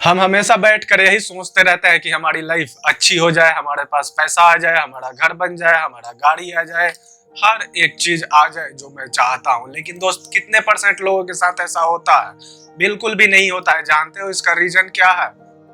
हम हमेशा बैठ कर यही सोचते रहते हैं कि हमारी लाइफ अच्छी हो जाए, हमारे पास पैसा आ जाए, हमारा घर बन जाए, हमारा गाड़ी आ जाए, हर एक चीज आ जाए जो मैं चाहता हूँ। लेकिन दोस्त कितने % लोगों के साथ ऐसा होता है? बिल्कुल भी नहीं होता है। जानते हो इसका रीजन क्या है?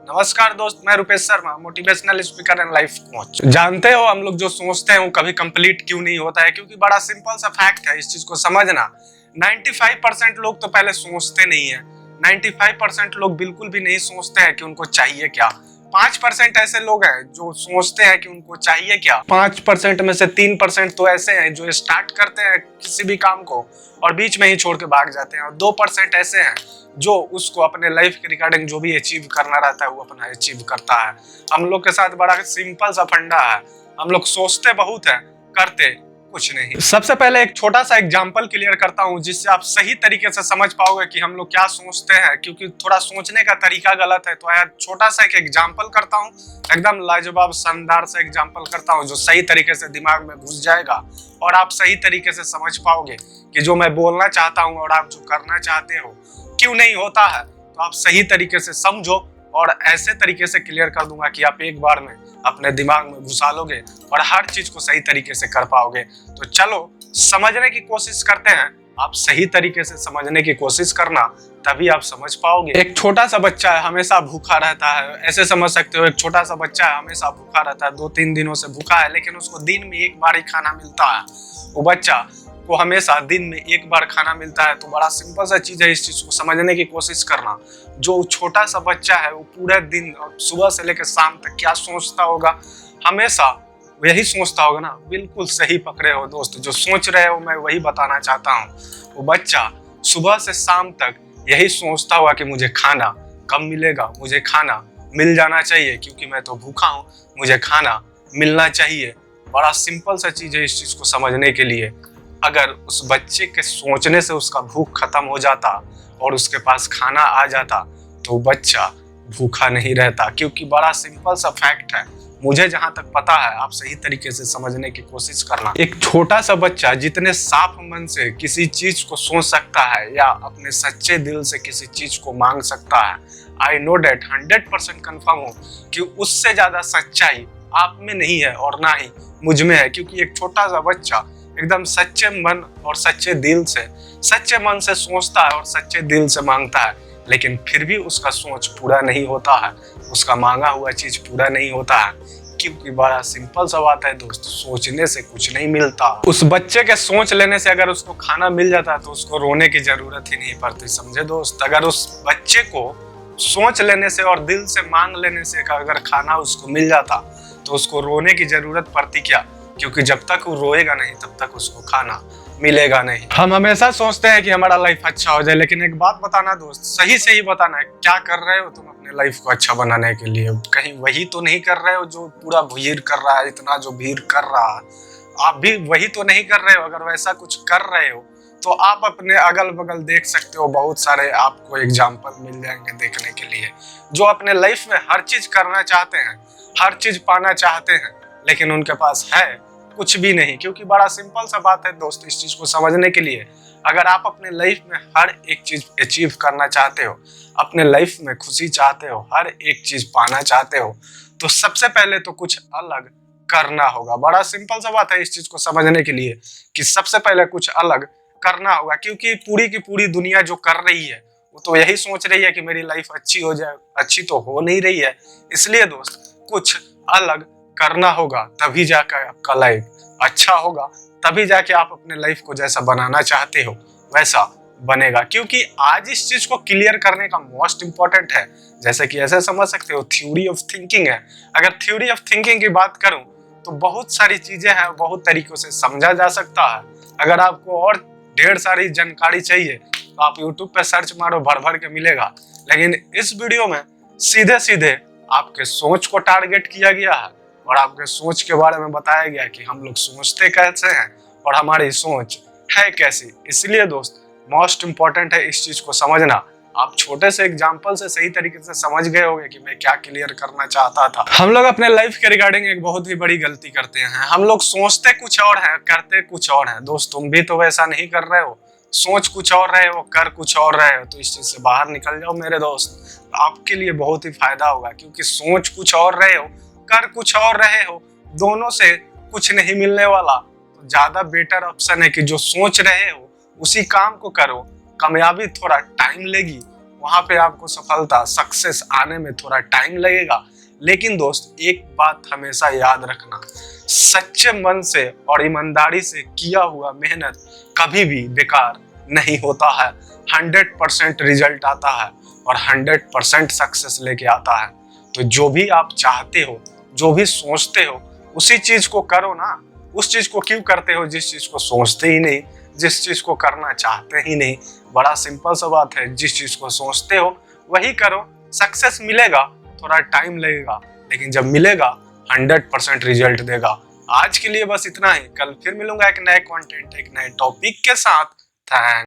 नमस्कार दोस्त, मैं Rupesh Sharma, motivational speaker and life coach. जानते हो हम लोग जो सोचते हैं वो कभी कंप्लीट क्यों नहीं होता है? क्योंकि बड़ा सिंपल सा फैक्ट है, इस चीज को समझना। 95% लोग तो पहले सोचते नहीं है। 95% लोग बिल्कुल भी नहीं सोचते हैं कि उनको चाहिए क्या। 5% ऐसे लोग हैं जो सोचते हैं कि उनको चाहिए क्या। 5% में से 3% तो ऐसे हैं जो स्टार्ट करते हैं किसी भी काम को और बीच में ही छोड़ के भाग जाते हैं, और 2% ऐसे हैं जो उसको अपने लाइफ के रिगार्डिंग जो भी अचीव करना रहता है वो अपना अचीव करता है। हम लोग के साथ बड़ा सिंपल सा फंडा है, हम लोग सोचते बहुत है, करते कुछ नहीं। सबसे पहले एक छोटा सा एग्जांपल क्लियर करता हूं जिससे आप सही तरीके से समझ पाओगे कि हम लोग क्या सोचते हैं, क्योंकि थोड़ा सोचने का तरीका गलत है। तो यार छोटा सा एक एग्जांपल करता हूं, एकदम लाजवाब शानदार सा एग्जांपल करता हूं जो सही तरीके से दिमाग में घुस जाएगा और आप सही तरीके से समझ पाओगे कि जो मैं बोलना चाहता हूं और आप जो करना चाहते हो क्यों नहीं होता है। तो आप सही तरीके से समझो और ऐसे तरीके से क्लियर कर दूंगा कि आप एक बार में अपने दिमाग में घुसा लोगे और हर चीज को सही तरीके से कर पाओगे। तो चलो समझने की कोशिश करते हैं। आप सही तरीके से समझने की कोशिश करना, तभी आप समझ पाओगे। एक छोटा सा बच्चा है, हमेशा भूखा रहता है। ऐसे समझ सकते हो, एक छोटा सा बच्चा है, हमेशा भूखा रहता है, 2-3 दिनों से भूखा है, लेकिन उसको दिन में एक बार ही खाना मिलता है। वो बच्चा को हमेशा दिन में एक बार खाना मिलता है। तो बड़ा सिंपल सा चीज है, इस चीज को समझने की कोशिश करना। जो छोटा सा बच्चा है वो पूरे दिन सुबह से लेकर शाम तक क्या सोचता होगा? हमेशा यही सोचता होगा ना। बिल्कुल सही पकड़े हो दोस्त, जो सोच रहे हो मैं वही बताना चाहता हूँ। वो बच्चा सुबह से शाम तक यही सोचता होगा कि मुझे खाना कब मिलेगा, मुझे खाना मिल जाना चाहिए क्योंकि मैं तो भूखा हूँ, मुझे खाना मिलना चाहिए। बड़ा सिंपल सा चीज है इस चीज को समझने के लिए। अगर उस बच्चे के सोचने से उसका भूख खत्म हो जाता और उसके पास खाना आ जाता तो बच्चा भूखा नहीं रहता, क्योंकि बड़ा सिंपल सा फैक्ट है। मुझे जहां तक पता है, आप सही तरीके से समझने की कोशिश करना। एक छोटा सा बच्चा जितने साफ मन से किसी चीज को सोच सकता है या अपने सच्चे दिल से किसी चीज को मांग सकता है, आई नो डेट 100% कन्फर्म हो कि उससे ज्यादा सच्चाई आप में नहीं है और ना ही मुझ में है। क्योंकि एक छोटा सा बच्चा एकदम सच्चे मन और सच्चे दिल से, सच्चे मन से सोचता है और सच्चे दिल से मांगता है, लेकिन फिर भी उसका सोच पूरा नहीं होता है, उसका मांगा हुआ चीज पूरा नहीं होता है। क्योंकि बड़ा सिंपल सा बात है दोस्त, सोचने से कुछ नहीं मिलता। उस बच्चे के सोच लेने से अगर उसको खाना मिल जाता है तो उसको रोने की जरूरत ही नहीं पड़ती, समझे दोस्त। अगर उस बच्चे को सोच लेने से और दिल से मांग लेने से अगर खाना उसको मिल जाता तो उसको रोने की जरूरत पड़ती क्या? क्योंकि जब तक वो रोएगा नहीं तब तक उसको खाना मिलेगा नहीं। हम हमेशा सोचते हैं कि हमारा लाइफ अच्छा हो जाए, लेकिन एक बात बताना दोस्त, सही से ही बताना है, क्या कर रहे हो तुम अपने लाइफ को अच्छा बनाने के लिए? कहीं वही तो नहीं कर रहे हो जो पूरा भीड़ कर रहा है, इतना जो भीड़ कर रहा है, आप भी वही तो नहीं कर रहे हो? अगर वैसा कुछ कर रहे हो तो आप अपने अगल बगल देख सकते हो, बहुत सारे आपको एग्जाम्पल मिल जाएंगे देखने के लिए, जो अपने लाइफ में हर चीज करना चाहते हैं, हर चीज पाना चाहते हैं, लेकिन उनके पास है कुछ भी नहीं। क्योंकि बड़ा सिंपल सा बात है दोस्त, इस चीज को समझने के लिए, अगर आप अपने लाइफ में हर एक चीज अचीव करना चाहते हो, अपने लाइफ में खुशी चाहते हो, हर एक चीज पाना चाहते हो, तो सबसे पहले तो कुछ अलग करना होगा। बड़ा सिंपल सा बात है इस चीज को समझने के लिए कि सबसे पहले कुछ अलग करना होगा। क्योंकि पूरी की पूरी दुनिया जो कर रही है वो तो यही सोच रही है कि मेरी लाइफ अच्छी हो जाए, अच्छी तो हो नहीं रही है। इसलिए दोस्त कुछ अलग करना होगा, तभी जाकर आपका लाइफ अच्छा होगा, तभी जाके आप अपने लाइफ को जैसा बनाना चाहते हो वैसा बनेगा। क्योंकि आज इस चीज को क्लियर करने का मोस्ट इंपॉर्टेंट है, जैसे कि ऐसे समझ सकते हो थ्योरी ऑफ थिंकिंग है। अगर थ्योरी ऑफ थिंकिंग की बात करूं तो बहुत सारी चीजें हैं, बहुत तरीकों से समझा जा सकता है। अगर आपको और ढेर सारी जानकारी चाहिए तो आप यूट्यूब पे सर्च मारो, भर भर के मिलेगा। लेकिन इस वीडियो में सीधे सीधे आपके सोच को टारगेट किया गया है और आपके सोच के बारे में बताया गया कि हम लोग सोचते कैसे हैं और हमारी सोच है कैसी। इसलिए दोस्त मोस्ट इंपॉर्टेंट है इस चीज को समझना। आप छोटे से एग्जाम्पल से सही तरीके से समझ गए होंगे कि मैं क्या क्लियर करना चाहता था। हम लोग अपने लाइफ के रिगार्डिंग एक बहुत ही बड़ी गलती करते हैं। हम लोग सोचते कुछ और है, करते कुछ और है। दोस्त तुम भी तो वैसा नहीं कर रहे हो, सोच कुछ और रहे हो, कर कुछ और रहे हो, तो इस चीज से बाहर निकल जाओ मेरे दोस्त। आपके लिए बहुत ही फायदा होगा, क्योंकि सोच कुछ और रहे हो, कर कुछ और रहे हो, दोनों से कुछ नहीं मिलने वाला। तो ज्यादा बेटर ऑप्शन है कि जो सोच रहे हो उसी काम को करो। कामयाबी थोड़ा टाइम लेगी, वहां पे आपको सफलता सक्सेस आने में थोड़ा टाइम लगेगा, लेकिन दोस्त एक बात हमेशा याद रखना, सच्चे मन से और ईमानदारी से किया हुआ मेहनत कभी भी बेकार नहीं होता है। 100% रिजल्ट आता है और 100% सक्सेस लेके आता है। तो जो भी आप चाहते हो, जो भी सोचते हो, उसी चीज को करो ना। उस चीज को क्यों करते हो जिस चीज को सोचते ही नहीं, जिस चीज को करना चाहते ही नहीं? बड़ा सिंपल सा बात है, जिस चीज को सोचते हो वही करो। सक्सेस मिलेगा, थोड़ा टाइम लगेगा, लेकिन जब मिलेगा 100% रिजल्ट देगा। आज के लिए बस इतना ही, कल फिर मिलूंगा एक नए कंटेंट, एक नए टॉपिक के साथ। थैंक्स।